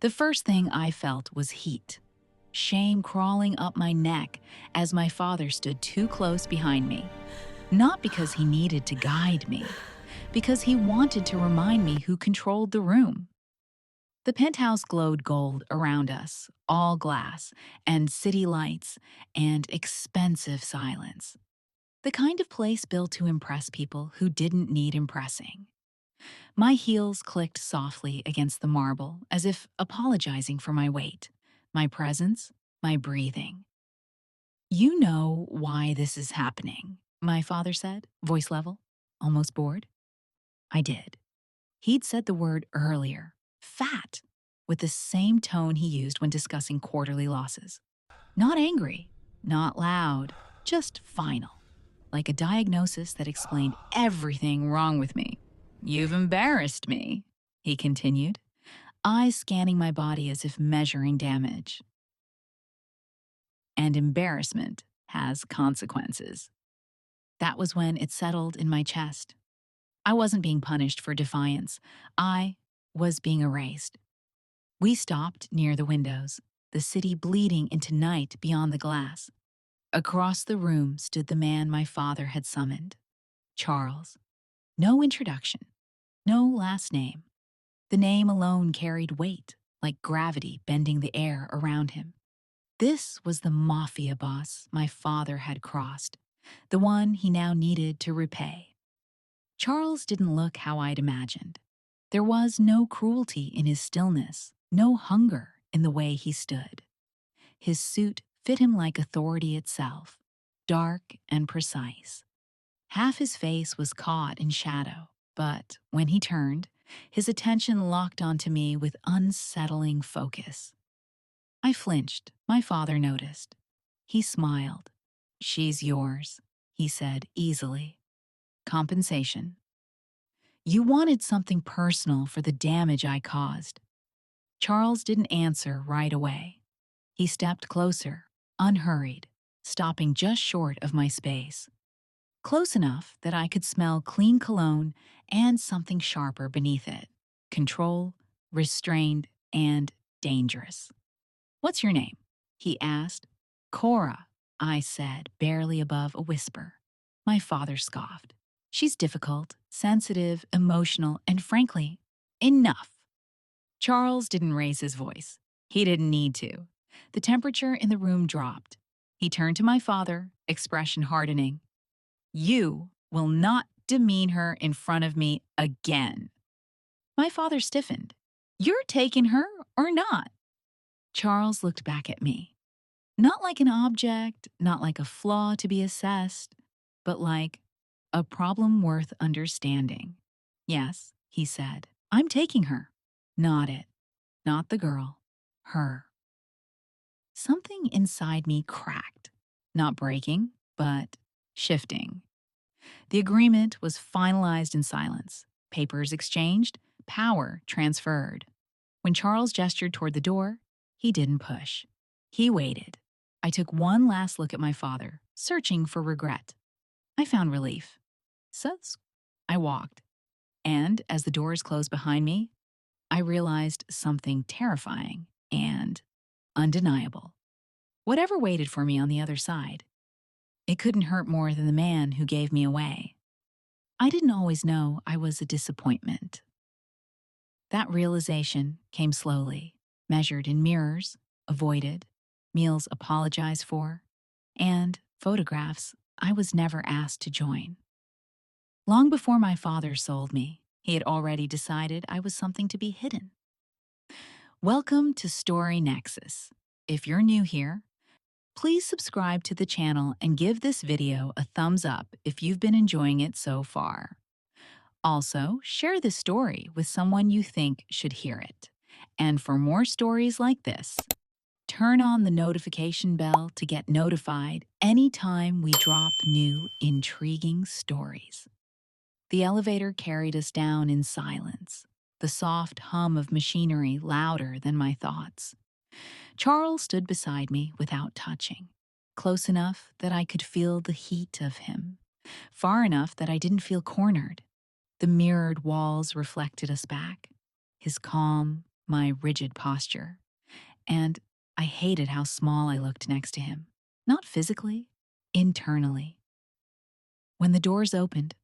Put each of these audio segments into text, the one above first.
The first thing I felt was heat, shame crawling up my neck as my father stood too close behind me. Not because he needed to guide me, because he wanted to remind me who controlled the room. The penthouse glowed gold around us, all glass, and city lights, and expensive silence. The kind of place built to impress people who didn't need impressing. My heels clicked softly against the marble, as if apologizing for my weight, my presence, my breathing. "You know why this is happening," my father said, voice level, almost bored. I did. He'd said the word earlier, fat, with the same tone he used when discussing quarterly losses. Not angry, not loud, just final, like a diagnosis that explained everything wrong with me. "You've embarrassed me," he continued, eyes scanning my body as if measuring damage. "And embarrassment has consequences." That was when it settled in my chest. I wasn't being punished for defiance. I was being erased. We stopped near the windows, the city bleeding into night beyond the glass. Across the room stood the man my father had summoned, Charles. No introduction, no last name. The name alone carried weight, like gravity bending the air around him. This was the mafia boss my father had crossed, the one he now needed to repay. Charles didn't look how I'd imagined. There was no cruelty in his stillness, no hunger in the way he stood. His suit fit him like authority itself, dark and precise. Half his face was caught in shadow, but when he turned, his attention locked onto me with unsettling focus. I flinched. My father noticed. He smiled. "She's yours," he said easily. "Compensation." "You wanted something personal for the damage I caused." Charles didn't answer right away. He stepped closer, unhurried, stopping just short of my space. Close enough that I could smell clean cologne and something sharper beneath it. Control, restrained, and dangerous. "What's your name?" he asked. "Cora," I said, barely above a whisper. My father scoffed. "She's difficult, sensitive, emotional, and frankly, enough." Charles didn't raise his voice. He didn't need to. The temperature in the room dropped. He turned to my father, expression hardening. "You will not demean her in front of me again." My father stiffened. "You're taking her or not?" Charles looked back at me. Not like an object, not like a flaw to be assessed, but like a problem worth understanding. "Yes," he said, "I'm taking her." Not it. Not the girl. Her. Something inside me cracked. Not breaking, but shifting. The agreement was finalized in silence. Papers exchanged, power transferred. When Charles gestured toward the door, he didn't push. He waited. I took one last look at my father, searching for regret. I found relief. Sus. I walked. And as the doors closed behind me, I realized something terrifying and undeniable. Whatever waited for me on the other side, it couldn't hurt more than the man who gave me away. I didn't always know I was a disappointment. That realization came slowly, measured in mirrors, avoided, meals apologized for, and photographs I was never asked to join. Long before my father sold me, he had already decided I was something to be hidden. Welcome to Story Nexus. If you're new here, please subscribe to the channel and give this video a thumbs up if you've been enjoying it so far. Also, share this story with someone you think should hear it. And for more stories like this, turn on the notification bell to get notified anytime we drop new, intriguing stories. The elevator carried us down in silence, the soft hum of machinery louder than my thoughts. Charles stood beside me without touching, close enough that I could feel the heat of him, far enough that I didn't feel cornered. The mirrored walls reflected us back, his calm, my rigid posture, and I hated how small I looked next to him. Not physically, internally. When the doors opened,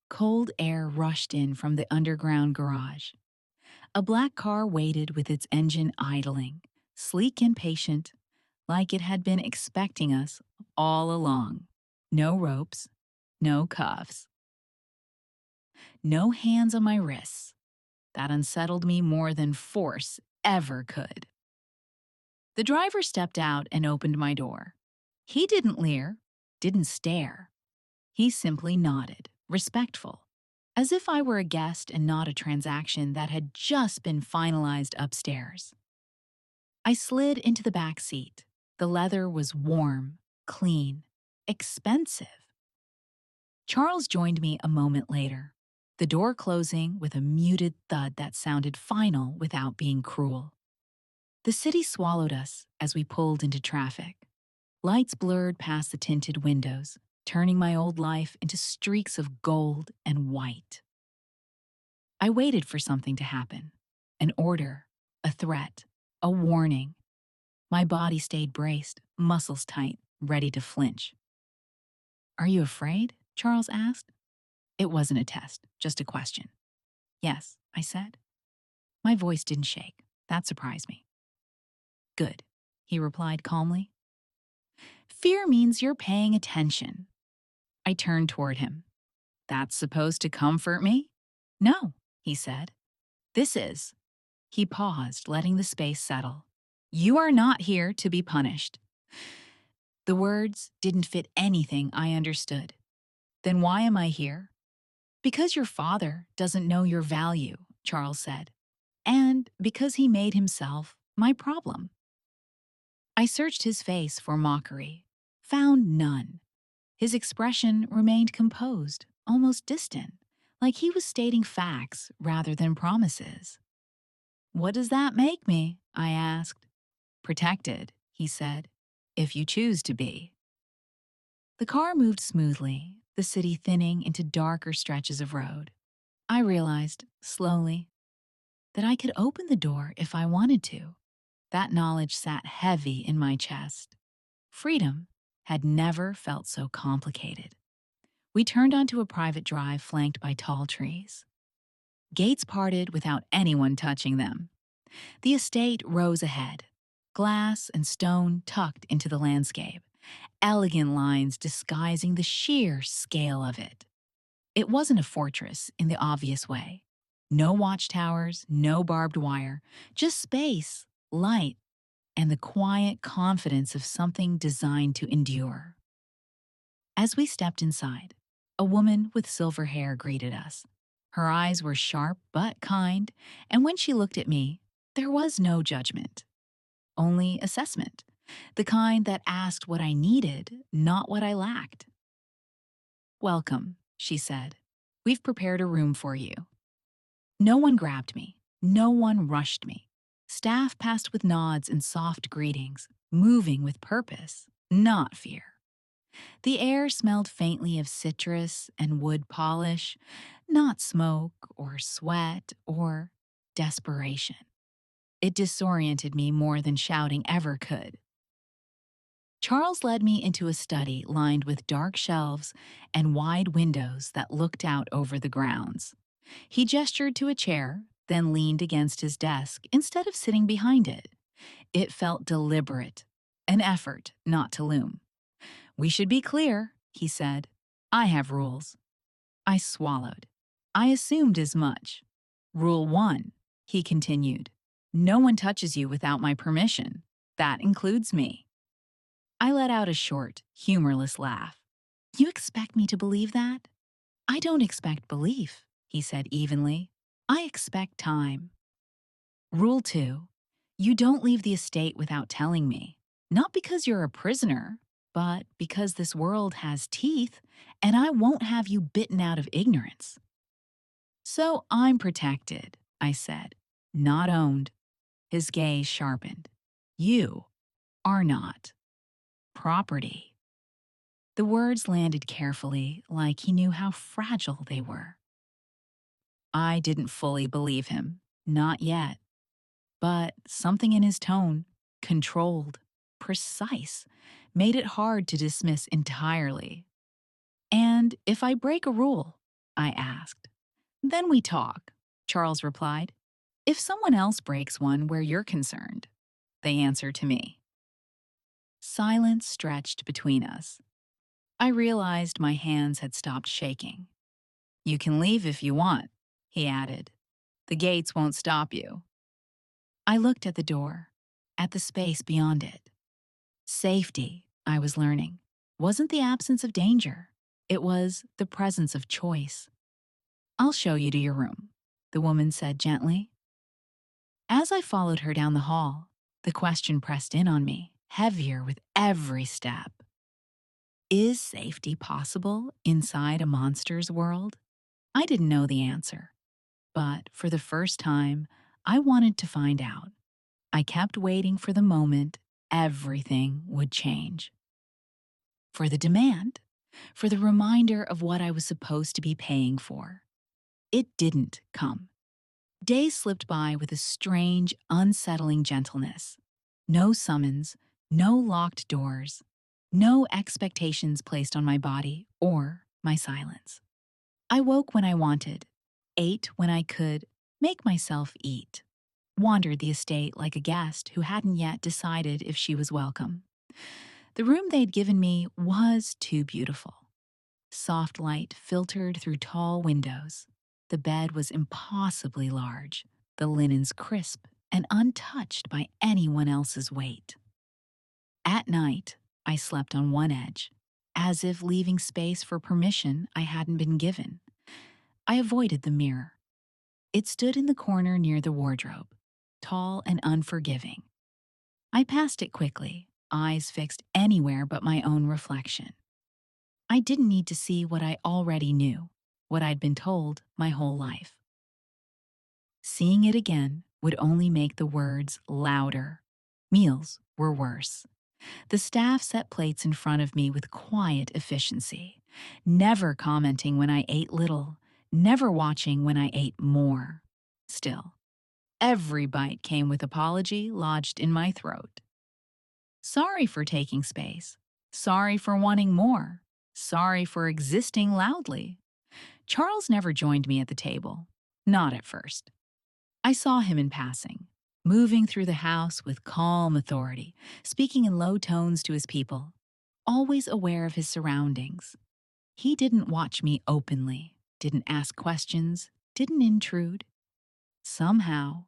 cold air rushed in from the underground garage. A black car waited with its engine idling, sleek and patient, like it had been expecting us all along. No ropes, no cuffs, no hands on my wrists. That unsettled me more than force ever could. The driver stepped out and opened my door. He didn't leer, didn't stare. He simply nodded, respectful, as if I were a guest and not a transaction that had just been finalized upstairs. I slid into the back seat. The leather was warm, clean, expensive. Charles joined me a moment later, the door closing with a muted thud that sounded final without being cruel. The city swallowed us as we pulled into traffic. Lights blurred past the tinted windows, turning my old life into streaks of gold and white. I waited for something to happen. An order, a threat, a warning. My body stayed braced, muscles tight, ready to flinch. "Are you afraid?" Charles asked. It wasn't a test, just a question. "Yes," I said. My voice didn't shake. That surprised me. "Good," he replied calmly. "Fear means you're paying attention." I turned toward him. "That's supposed to comfort me?" "No," he said. "This is." He paused, letting the space settle. "You are not here to be punished." The words didn't fit anything I understood. "Then why am I here?" "Because your father doesn't know your value," Charles said. "And because he made himself my problem." I searched his face for mockery, found none. His expression remained composed, almost distant, like he was stating facts rather than promises. "What does that make me?" I asked. "Protected," he said, "if you choose to be." The car moved smoothly, the city thinning into darker stretches of road. I realized, slowly, that I could open the door if I wanted to. That knowledge sat heavy in my chest. Freedom had never felt so complicated. We turned onto a private drive flanked by tall trees. Gates parted without anyone touching them. The estate rose ahead, glass and stone tucked into the landscape, elegant lines disguising the sheer scale of it. It wasn't a fortress in the obvious way. No watchtowers, no barbed wire, just space, light, and the quiet confidence of something designed to endure. As we stepped inside, a woman with silver hair greeted us. Her eyes were sharp but kind, and when she looked at me, there was no judgment, only assessment, the kind that asked what I needed, not what I lacked. "Welcome," she said. "We've prepared a room for you." No one grabbed me. No one rushed me. Staff passed with nods and soft greetings, moving with purpose, not fear. The air smelled faintly of citrus and wood polish, not smoke or sweat or desperation. It disoriented me more than shouting ever could. Charles led me into a study lined with dark shelves and wide windows that looked out over the grounds. He gestured to a chair, then leaned against his desk instead of sitting behind it. It felt deliberate, an effort not to loom. "We should be clear," he said. "I have rules." I swallowed. I assumed as much. "Rule 1," he continued. "No one touches you without my permission. That includes me." I let out a short, humorless laugh. "You expect me to believe that?" "I don't expect belief," he said evenly. "I expect time." "Rule 2, you don't leave the estate without telling me. Not because you're a prisoner, but because this world has teeth, and I won't have you bitten out of ignorance." "So I'm protected," I said, "not owned." His gaze sharpened. "You are not. Property." The words landed carefully, like he knew how fragile they were. I didn't fully believe him. Not yet. But something in his tone, controlled, precise, made it hard to dismiss entirely. "And if I break a rule?" I asked. "Then we talk," Charles replied. "If someone else breaks one where you're concerned," they answer to me. Silence stretched between us. I realized my hands had stopped shaking. "You can leave if you want," he added. "The gates won't stop you." I looked at the door, at the space beyond it. Safety, I was learning, wasn't the absence of danger. It was the presence of choice. "I'll show you to your room," the woman said gently. As I followed her down the hall, the question pressed in on me, heavier with every step. Is safety possible inside a monster's world? I didn't know the answer, but for the first time, I wanted to find out. I kept waiting for the moment everything would change. For the demand, for the reminder of what I was supposed to be paying for. It didn't come. Days slipped by with a strange, unsettling gentleness. No summons, no locked doors, no expectations placed on my body or my silence. I woke when I wanted, ate when I could, make myself eat, wandered the estate like a guest who hadn't yet decided if she was welcome. The room they'd given me was too beautiful. Soft light filtered through tall windows. The bed was impossibly large, the linens crisp and untouched by anyone else's weight. At night, I slept on one edge, as if leaving space for permission I hadn't been given. I avoided the mirror. It stood in the corner near the wardrobe, tall and unforgiving. I passed it quickly, eyes fixed anywhere but my own reflection. I didn't need to see what I already knew, what I'd been told my whole life. Seeing it again would only make the words louder. Meals were worse. The staff set plates in front of me with quiet efficiency, never commenting when I ate little, never watching when I ate more. Still, every bite came with apology lodged in my throat. Sorry for taking space. Sorry for wanting more. Sorry for existing loudly. Charles never joined me at the table. Not at first. I saw him in passing, moving through the house with calm authority, speaking in low tones to his people, always aware of his surroundings. He didn't watch me openly, didn't ask questions, didn't intrude. Somehow,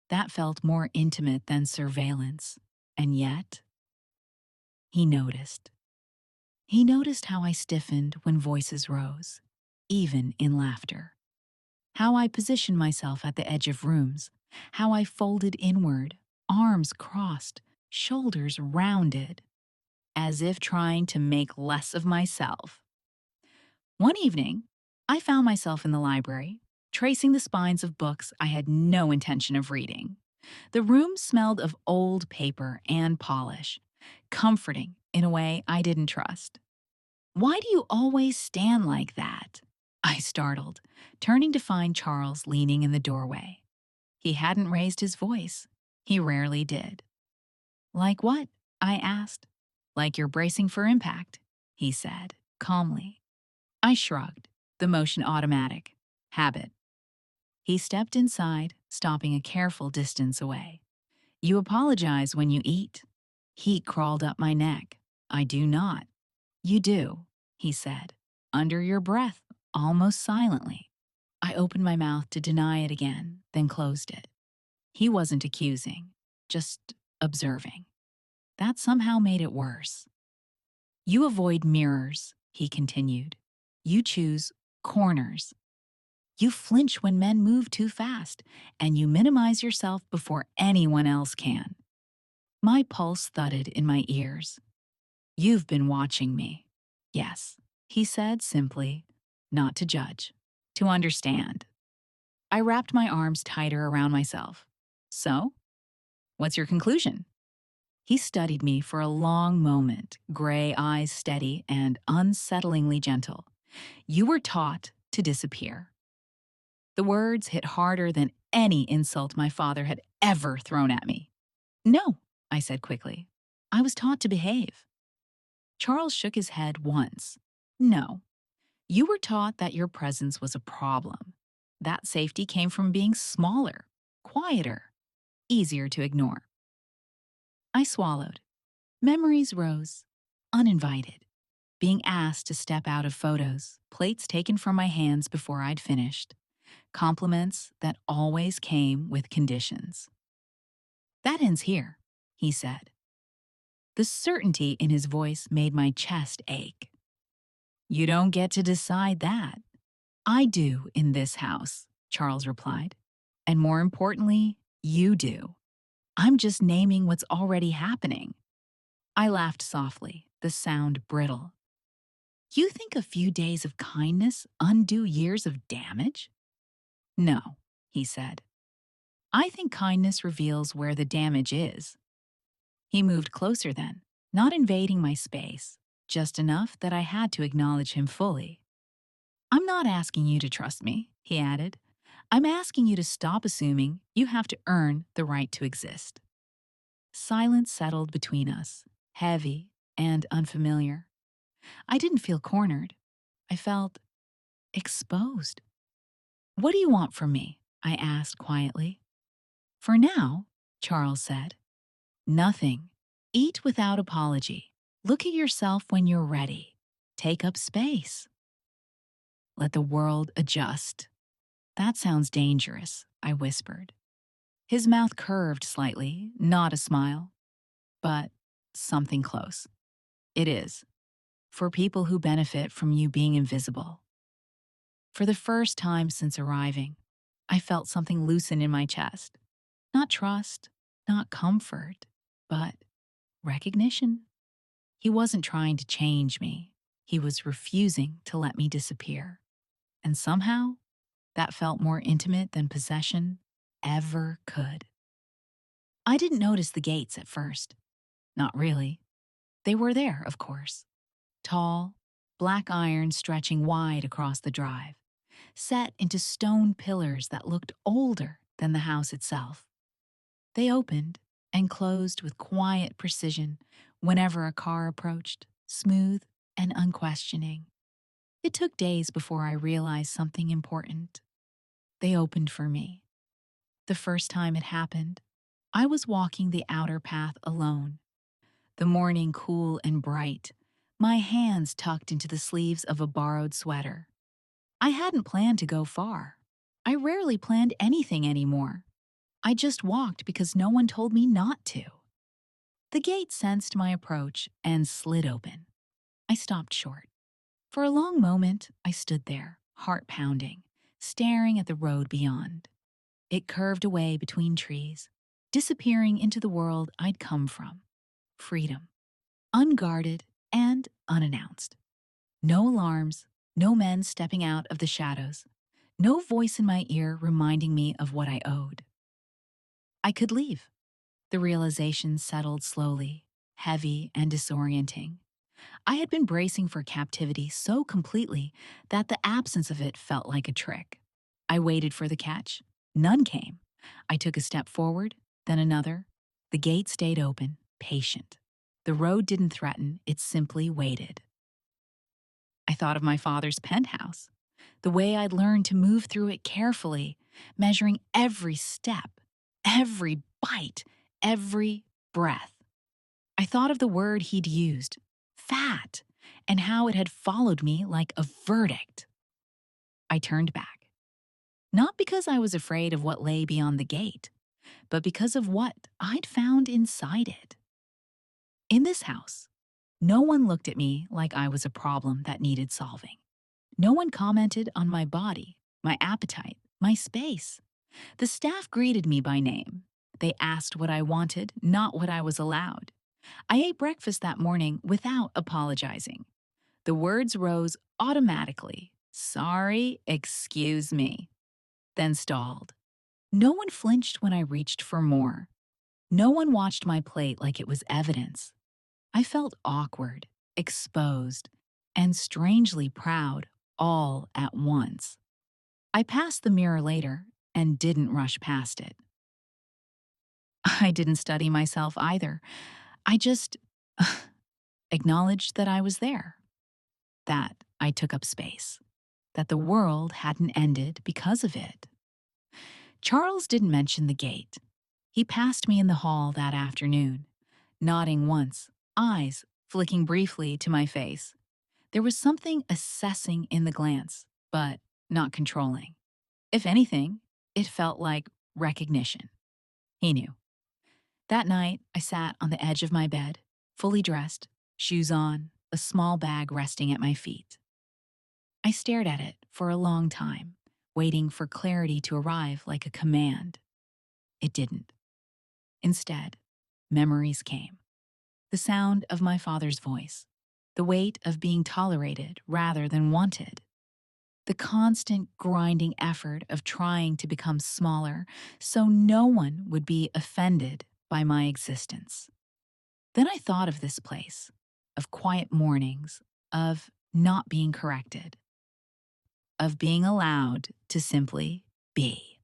that felt more intimate than surveillance. And yet, he noticed. He noticed how I stiffened when voices rose, even in laughter. How I positioned myself at the edge of rooms, how I folded inward, arms crossed, shoulders rounded, as if trying to make less of myself. One evening, I found myself in the library, tracing the spines of books I had no intention of reading. The room smelled of old paper and polish, comforting in a way I didn't trust. "Why do you always stand like that?" I startled, turning to find Charles leaning in the doorway. He hadn't raised his voice. He rarely did. "Like what?" I asked. "Like you're bracing for impact," he said, calmly. I shrugged, the motion automatic. Habit. He stepped inside, stopping a careful distance away. "You apologize when you eat." Heat crawled up my neck. "I do not." "You do," he said, under your breath, almost silently. I opened my mouth to deny it again, then closed it. He wasn't accusing, just observing. That somehow made it worse. "You avoid mirrors," he continued. "You choose corners. You flinch when men move too fast, and you minimize yourself before anyone else can." My pulse thudded in my ears. "You've been watching me." "Yes," he said simply, "not to judge, to understand." I wrapped my arms tighter around myself. "So, what's your conclusion?" He studied me for a long moment, gray eyes steady and unsettlingly gentle. "You were taught to disappear." The words hit harder than any insult my father had ever thrown at me. No, I said quickly. I was taught to behave. Charles shook his head once. No, you were taught that your presence was a problem. That safety came from being smaller, quieter, easier to ignore. I swallowed. Memories rose, uninvited. Being asked to step out of photos, plates taken from my hands before I'd finished, compliments that always came with conditions. That ends here, he said. The certainty in his voice made my chest ache. You don't get to decide that. I do in this house, Charles replied. And more importantly, you do. I'm just naming what's already happening. I laughed softly, the sound brittle. You think a few days of kindness undo years of damage? No, he said. I think kindness reveals where the damage is. He moved closer then, not invading my space, just enough that I had to acknowledge him fully. I'm not asking you to trust me, he added. I'm asking you to stop assuming you have to earn the right to exist. Silence settled between us, heavy and unfamiliar. I didn't feel cornered. I felt exposed. What do you want from me? I asked quietly. For now, Charles said, nothing. Eat without apology. Look at yourself when you're ready. Take up space. Let the world adjust. That sounds dangerous, I whispered. His mouth curved slightly, not a smile, but something close. It is, for people who benefit from you being invisible. For the first time since arriving, I felt something loosen in my chest. Not trust, not comfort, but recognition. He wasn't trying to change me. He was refusing to let me disappear. And somehow, that felt more intimate than possession ever could. I didn't notice the gates at first. Not really. They were there, of course. Tall, black iron stretching wide across the drive, set into stone pillars that looked older than the house itself. They opened and closed with quiet precision whenever a car approached, smooth and unquestioning. It took days before I realized something important. They opened for me. The first time it happened, I was walking the outer path alone. The morning cool and bright, my hands tucked into the sleeves of a borrowed sweater. I hadn't planned to go far. I rarely planned anything anymore. I just walked because no one told me not to. The gate sensed my approach and slid open. I stopped short. For a long moment, I stood there, heart pounding, staring at the road beyond. It curved away between trees, disappearing into the world I'd come from. Freedom. Unguarded and unannounced. No alarms, no men stepping out of the shadows, no voice in my ear reminding me of what I owed. I could leave. The realization settled slowly, heavy and disorienting. I had been bracing for captivity so completely that the absence of it felt like a trick. I waited for the catch. None came. I took a step forward, then another. The gate stayed open, patient. The road didn't threaten, it simply waited. I thought of my father's penthouse, the way I'd learned to move through it carefully, measuring every step, every bite, every breath. I thought of the word he'd used, fat, and how it had followed me like a verdict. I turned back. Not because I was afraid of what lay beyond the gate, but because of what I'd found inside it. In this house, no one looked at me like I was a problem that needed solving. No one commented on my body, my appetite, my space. The staff greeted me by name. They asked what I wanted, not what I was allowed. I ate breakfast that morning without apologizing. The words rose automatically. Sorry, excuse me. Then stalled. No one flinched when I reached for more. No one watched my plate like it was evidence. I felt awkward, exposed, and strangely proud all at once. I passed the mirror later and didn't rush past it. I didn't study myself either. I just acknowledged that I was there, that I took up space, that the world hadn't ended because of it. Charles didn't mention the gate. He passed me in the hall that afternoon, nodding once, eyes flicking briefly to my face. There was something assessing in the glance, but not controlling. If anything, it felt like recognition. He knew. That night, I sat on the edge of my bed, fully dressed, shoes on, a small bag resting at my feet. I stared at it for a long time, waiting for clarity to arrive like a command. It didn't. Instead, memories came. The sound of my father's voice, the weight of being tolerated rather than wanted, the constant grinding effort of trying to become smaller so no one would be offended by my existence. Then I thought of this place, of quiet mornings, of not being corrected, of being allowed to simply be.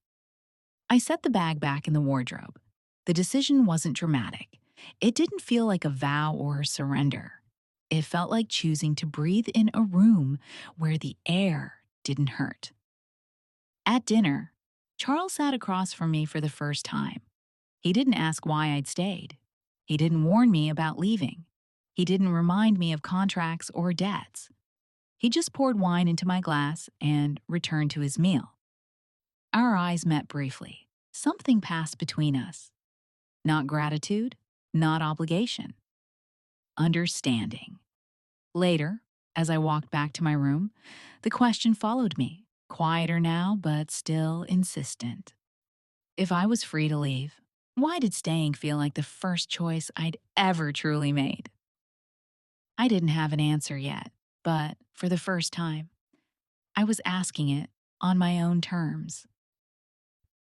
I set the bag back in the wardrobe. The decision wasn't dramatic. It didn't feel like a vow or a surrender. It felt like choosing to breathe in a room where the air didn't hurt. At dinner, Charles sat across from me for the first time. He didn't ask why I'd stayed. He didn't warn me about leaving. He didn't remind me of contracts or debts. He just poured wine into my glass and returned to his meal. Our eyes met briefly. Something passed between us. Not gratitude, not obligation. Understanding. Later, as I walked back to my room, the question followed me, quieter now, but still insistent. If I was free to leave, why did staying feel like the first choice I'd ever truly made? I didn't have an answer yet, but for the first time, I was asking it on my own terms.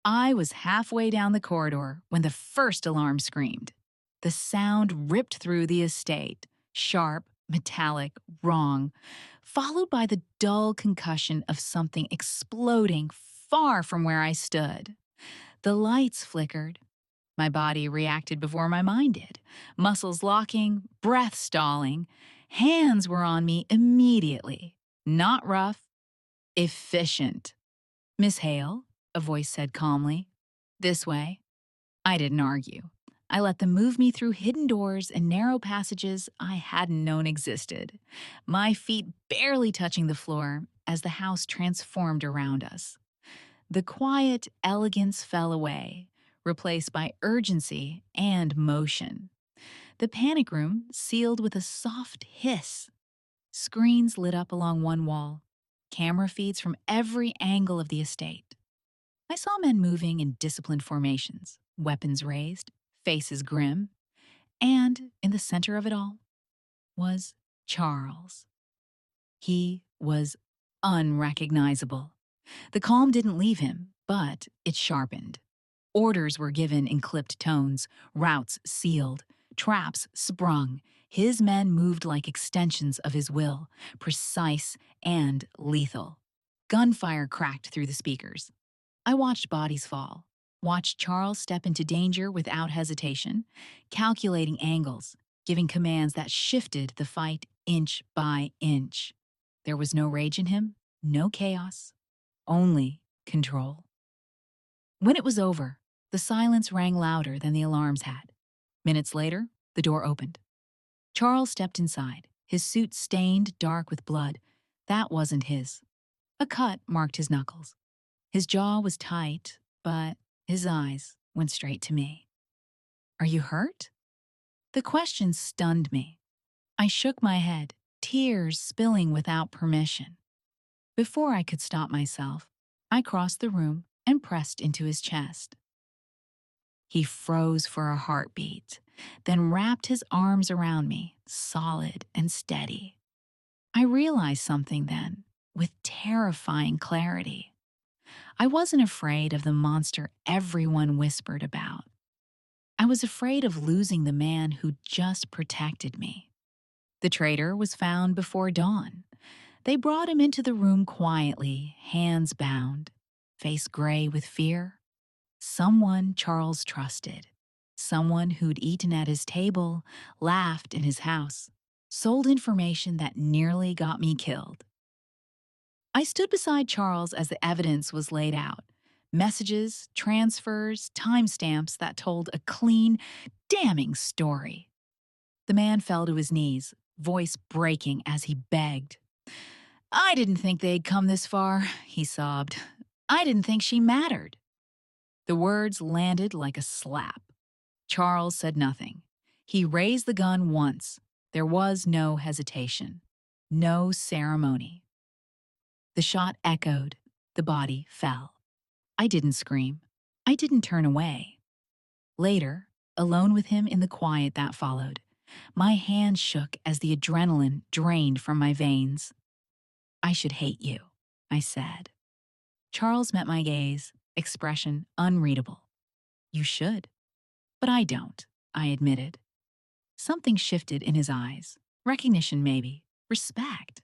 I was halfway down the corridor when the first alarm screamed. The sound ripped through the estate, sharp, metallic, wrong, followed by the dull concussion of something exploding far from where I stood. The lights flickered. My body reacted before my mind did. Muscles locking, breath stalling. Hands were on me immediately. Not rough, efficient. "Miss Hale," a voice said calmly. "This way." I didn't argue. I let them move me through hidden doors and narrow passages I hadn't known existed, my feet barely touching the floor as the house transformed around us. The quiet elegance fell away, replaced by urgency and motion. The panic room sealed with a soft hiss. Screens lit up along one wall, camera feeds from every angle of the estate. I saw men moving in disciplined formations, weapons raised, faces grim, and in the center of it all was Charles. He was unrecognizable. The calm didn't leave him, but it sharpened. Orders were given in clipped tones, routes sealed, traps sprung. His men moved like extensions of his will, precise and lethal. Gunfire cracked through the speakers. I watched bodies fall, watched Charles step into danger without hesitation, calculating angles, giving commands that shifted the fight inch by inch. There was no rage in him, no chaos, only control. When it was over, the silence rang louder than the alarms had. Minutes later, the door opened. Charles stepped inside, his suit stained dark with blood. That wasn't his. A cut marked his knuckles. His jaw was tight, but his eyes went straight to me. "Are you hurt?" The question stunned me. I shook my head, tears spilling without permission. Before I could stop myself, I crossed the room and pressed into his chest. He froze for a heartbeat, then wrapped his arms around me, solid and steady. I realized something then, with terrifying clarity. I wasn't afraid of the monster everyone whispered about. I was afraid of losing the man who just protected me. The traitor was found before dawn. They brought him into the room quietly, hands bound, face gray with fear. Someone Charles trusted. Someone who'd eaten at his table, laughed in his house, sold information that nearly got me killed. I stood beside Charles as the evidence was laid out. Messages, transfers, timestamps that told a clean, damning story. The man fell to his knees, voice breaking as he begged. I didn't think they'd come this far, he sobbed. I didn't think she mattered. The words landed like a slap. Charles said nothing. He raised the gun once. There was no hesitation, no ceremony. The shot echoed. The body fell. I didn't scream. I didn't turn away. Later, alone with him in the quiet that followed, my hand shook as the adrenaline drained from my veins. I should hate you, I said. Charles met my gaze, expression unreadable. You should. But I don't, I admitted. Something shifted in his eyes. Recognition, maybe. Respect.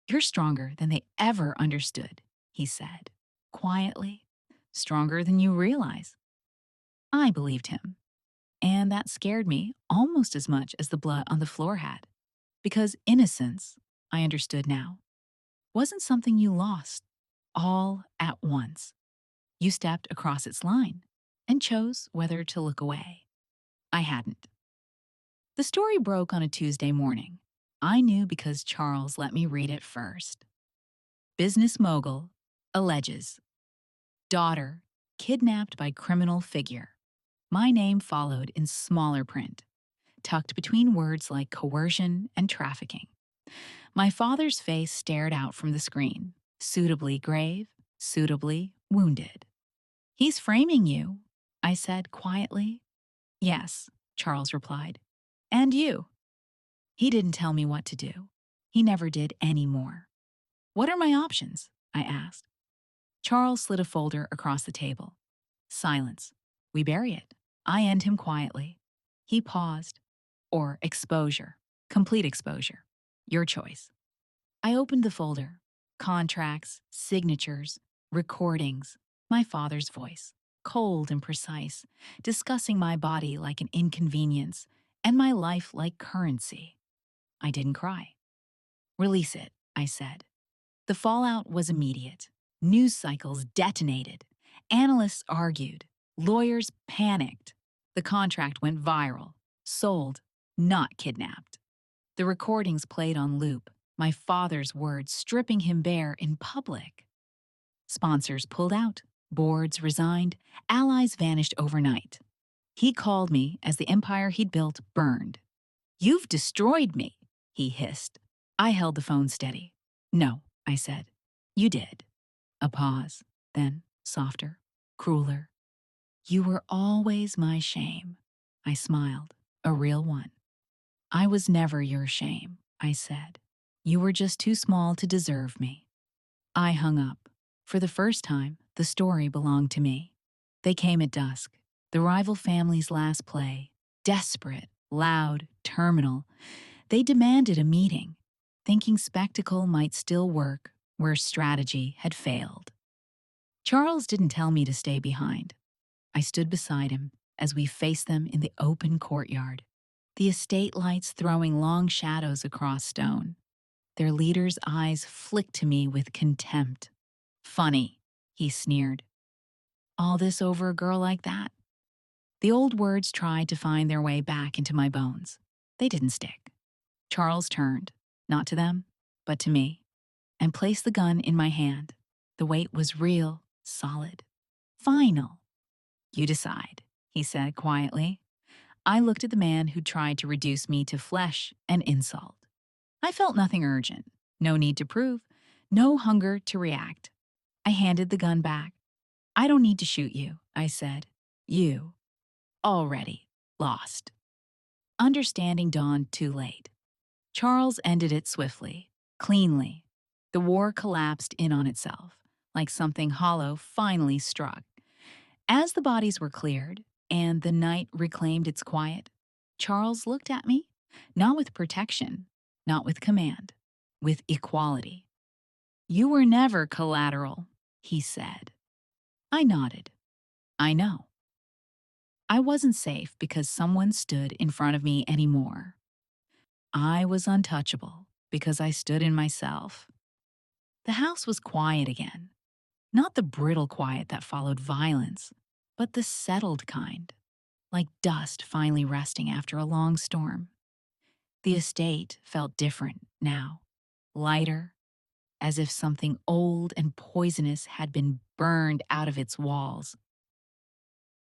You're stronger than they ever understood, he said, quietly. Stronger than you realize. I believed him. And that scared me almost as much as the blood on the floor had. Because innocence, I understood now, wasn't something you lost all at once. You stepped across its line and chose whether to look away. I hadn't. The story broke on a Tuesday morning. I knew because Charles let me read it first. Business mogul alleges. Daughter kidnapped by criminal figure. My name followed in smaller print, tucked between words like coercion and trafficking. My father's face stared out from the screen, suitably grave, suitably wounded. He's framing you, I said quietly. Yes, Charles replied. And you. He didn't tell me what to do. He never did any more. What are my options? I asked. Charles slid a folder across the table. Silence. We bury it. I end him quietly. He paused. Or exposure. Complete exposure. Your choice. I opened the folder. Contracts, signatures, recordings. My father's voice, cold and precise, discussing my body like an inconvenience and my life like currency. I didn't cry. Release it, I said. The fallout was immediate. News cycles detonated. Analysts argued. Lawyers panicked. The contract went viral. Sold, not kidnapped. The recordings played on loop, my father's words stripping him bare in public. Sponsors pulled out. Boards resigned. Allies vanished overnight. He called me as the empire he'd built burned. You've destroyed me, he hissed. I held the phone steady. No, I said. You did. A pause, then softer, crueler. You were always my shame. I smiled, a real one. I was never your shame, I said. You were just too small to deserve me. I hung up. For the first time, the story belonged to me. They came at dusk, the rival family's last play, desperate, loud, terminal. They demanded a meeting, thinking spectacle might still work where strategy had failed. Charles didn't tell me to stay behind. I stood beside him as we faced them in the open courtyard, the estate lights throwing long shadows across stone. Their leader's eyes flicked to me with contempt. Funny, he sneered. All this over a girl like that? The old words tried to find their way back into my bones. They didn't stick. Charles turned, not to them, but to me, and placed the gun in my hand. The weight was real, solid, final. You decide, he said quietly. I looked at the man who tried to reduce me to flesh and insult. I felt nothing urgent, no need to prove, no hunger to react. I handed the gun back. I don't need to shoot you, I said. You, already, lost. Understanding dawned too late. Charles ended it swiftly, cleanly. The war collapsed in on itself, like something hollow finally struck. As the bodies were cleared and the night reclaimed its quiet, Charles looked at me, not with protection, not with command, with equality. You were never collateral, he said. I nodded. I know. I wasn't safe because someone stood in front of me anymore. I was untouchable because I stood in myself. The house was quiet again, not the brittle quiet that followed violence, but the settled kind, like dust finally resting after a long storm. The estate felt different now, lighter, as if something old and poisonous had been burned out of its walls.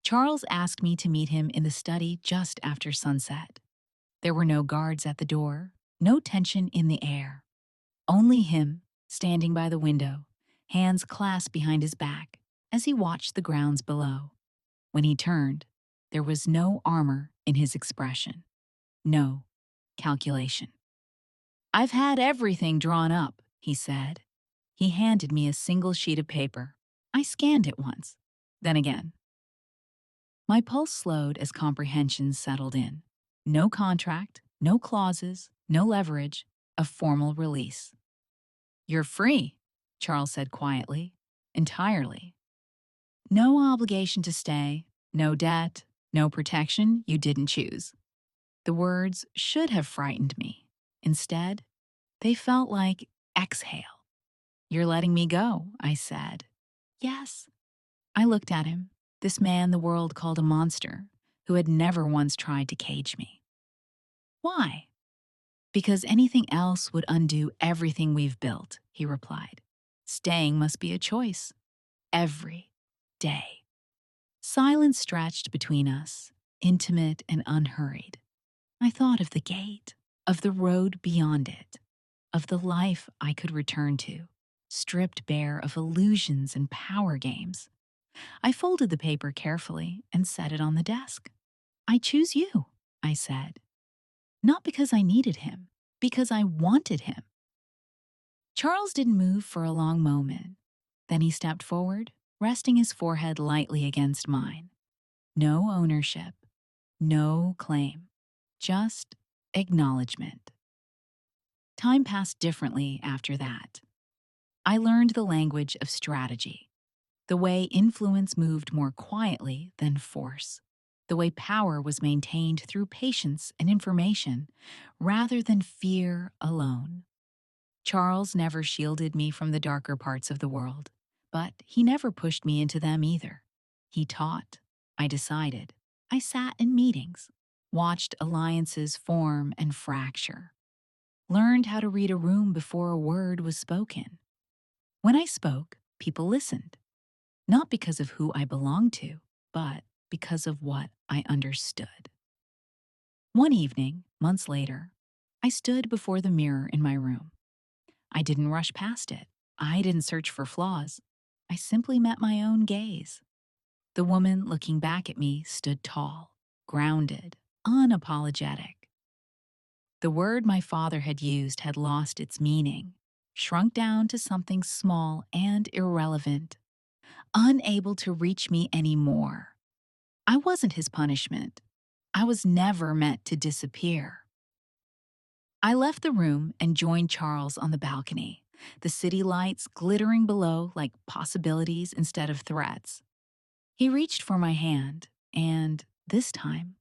Charles asked me to meet him in the study just after sunset. There were no guards at the door, no tension in the air. Only him, standing by the window, hands clasped behind his back, as he watched the grounds below. When he turned, there was no armor in his expression, no calculation. "I've had everything drawn up," he said. He handed me a single sheet of paper. I scanned it once, then again. My pulse slowed as comprehension settled in. No contract, no clauses, no leverage, a formal release. "You're free," Charles said quietly, "entirely. No obligation to stay, no debt, no protection you didn't choose." The words should have frightened me. Instead, they felt like exhale. "You're letting me go," I said. "Yes." I looked at him, this man the world called a monster, who had never once tried to cage me. "Why?" "Because anything else would undo everything we've built," he replied. "Staying must be a choice. Every day." Silence stretched between us, intimate and unhurried. I thought of the gate, of the road beyond it, of the life I could return to, stripped bare of illusions and power games. I folded the paper carefully and set it on the desk. "I choose you," I said. Not because I needed him, because I wanted him. Charles didn't move for a long moment. Then he stepped forward, resting his forehead lightly against mine. No ownership, no claim, just acknowledgement. Time passed differently after that. I learned the language of strategy, the way influence moved more quietly than force, the way power was maintained through patience and information rather than fear alone. Charles never shielded me from the darker parts of the world, but he never pushed me into them either. He taught. I decided. I sat in meetings, watched alliances form and fracture, learned how to read a room before a word was spoken. When I spoke, people listened, not because of who I belonged to, but because of what I understood. One evening, months later, I stood before the mirror in my room. I didn't rush past it. I didn't search for flaws. I simply met my own gaze. The woman looking back at me stood tall, grounded, unapologetic. The word my father had used had lost its meaning, shrunk down to something small and irrelevant, unable to reach me anymore. I wasn't his punishment. I was never meant to disappear. I left the room and joined Charles on the balcony, the city lights glittering below like possibilities instead of threats. He reached for my hand, and this time,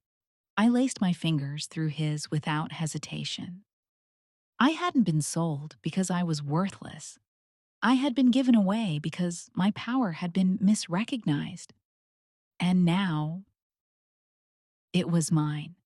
I laced my fingers through his without hesitation. I hadn't been sold because I was worthless. I had been given away because my power had been misrecognized. And now, it was mine.